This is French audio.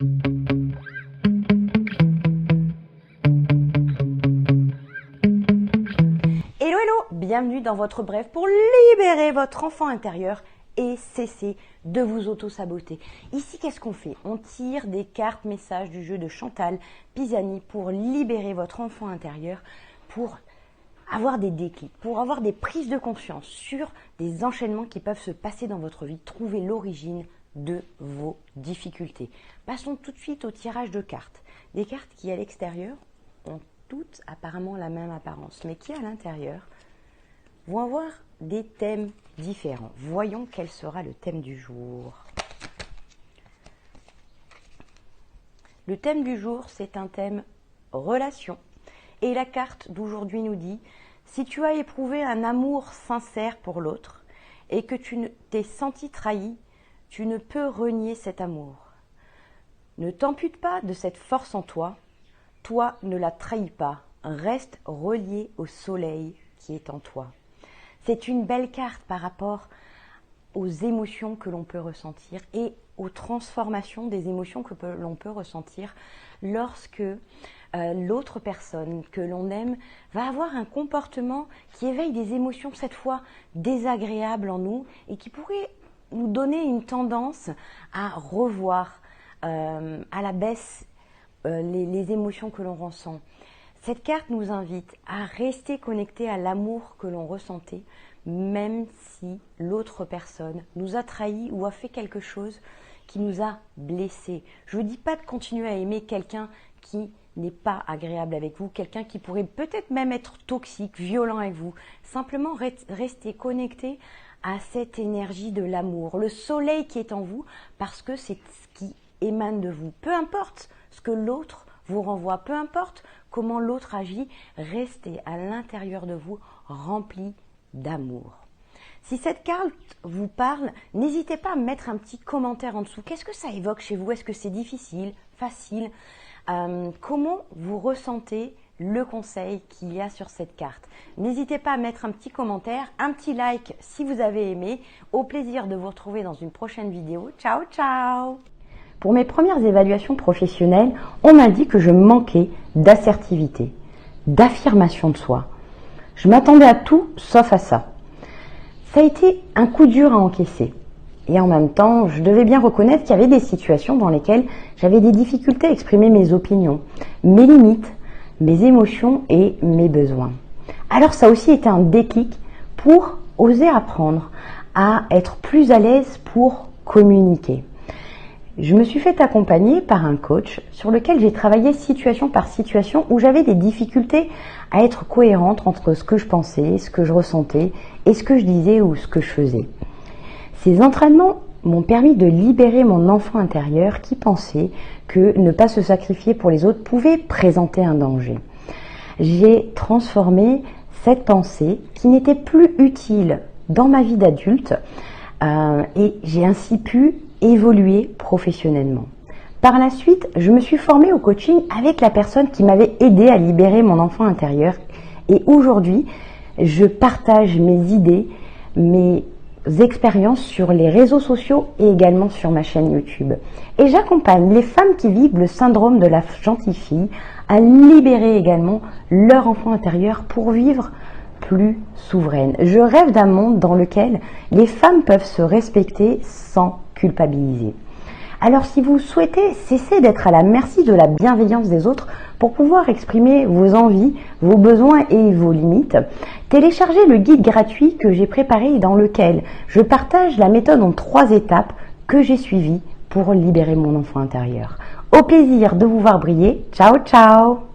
Hello hello, bienvenue dans votre brève pour libérer votre enfant intérieur et cesser de vous auto-saboter. Ici, qu'est-ce qu'on fait? On tire des cartes messages du jeu de Chantal Pisani pour libérer votre enfant intérieur, pour avoir des déclics, pour avoir des prises de conscience sur des enchaînements qui peuvent se passer dans votre vie, trouver l'origine de vos difficultés. Passons tout de suite au tirage de cartes. Des cartes qui, à l'extérieur, ont toutes apparemment la même apparence, mais qui, à l'intérieur, vont avoir des thèmes différents. Voyons quel sera le thème du jour. Le thème du jour, c'est un thème relation. Et la carte d'aujourd'hui nous dit, si tu as éprouvé un amour sincère pour l'autre et que tu t'es senti trahi, tu ne peux renier cet amour. Ne t'ampute pas de cette force en toi. Toi, ne la trahis pas. Reste relié au soleil qui est en toi. C'est une belle carte par rapport aux émotions que l'on peut ressentir et aux transformations des émotions que l'on peut ressentir lorsque l'autre personne que l'on aime va avoir un comportement qui éveille des émotions cette fois désagréables en nous et qui pourrait nous donner une tendance à revoir à la baisse les émotions que l'on ressent. Cette carte nous invite à rester connectés à l'amour que l'on ressentait, même si l'autre personne nous a trahis ou a fait quelque chose qui nous a blessés. Je ne vous dis pas de continuer à aimer quelqu'un qui n'est pas agréable avec vous, quelqu'un qui pourrait peut-être même être toxique, violent avec vous. Simplement rester connecté à cette énergie de l'amour, le soleil qui est en vous, parce que c'est ce qui émane de vous. Peu importe ce que l'autre vous renvoie, peu importe comment l'autre agit, restez à l'intérieur de vous rempli d'amour. Si cette carte vous parle, n'hésitez pas à mettre un petit commentaire en dessous. Qu'est-ce que ça évoque chez vous? Est-ce que c'est difficile, facile? Comment vous ressentez le conseil qu'il y a sur cette carte? N'hésitez pas à mettre un petit commentaire, un petit like si vous avez aimé. Au plaisir de vous retrouver dans une prochaine vidéo. Ciao, ciao! Pour mes premières évaluations professionnelles, on m'a dit que je manquais d'assertivité, d'affirmation de soi. Je m'attendais à tout sauf à ça. Ça a été un coup dur à encaisser. Et en même temps, je devais bien reconnaître qu'il y avait des situations dans lesquelles j'avais des difficultés à exprimer mes opinions, mes limites, mes émotions et mes besoins. Alors ça a aussi été un déclic pour oser apprendre à être plus à l'aise pour communiquer. Je me suis fait accompagner par un coach sur lequel j'ai travaillé situation par situation où j'avais des difficultés à être cohérente entre ce que je pensais, ce que je ressentais et ce que je disais ou ce que je faisais. Ces entraînements m'ont permis de libérer mon enfant intérieur qui pensait que ne pas se sacrifier pour les autres pouvait présenter un danger. J'ai transformé cette pensée qui n'était plus utile dans ma vie d'adulte et j'ai ainsi pu évoluer professionnellement. Par la suite, je me suis formée au coaching avec la personne qui m'avait aidé à libérer mon enfant intérieur et aujourd'hui, je partage mes idées, mes expériences sur les réseaux sociaux et également sur ma chaîne YouTube. Et j'accompagne les femmes qui vivent le syndrome de la gentille fille à libérer également leur enfant intérieur pour vivre plus souveraine. Je rêve d'un monde dans lequel les femmes peuvent se respecter sans culpabiliser. Alors si vous souhaitez cesser d'être à la merci de la bienveillance des autres pour pouvoir exprimer vos envies, vos besoins et vos limites, téléchargez le guide gratuit que j'ai préparé dans lequel je partage la méthode en 3 étapes que j'ai suivies pour libérer mon enfant intérieur. Au plaisir de vous voir briller. Ciao, ciao!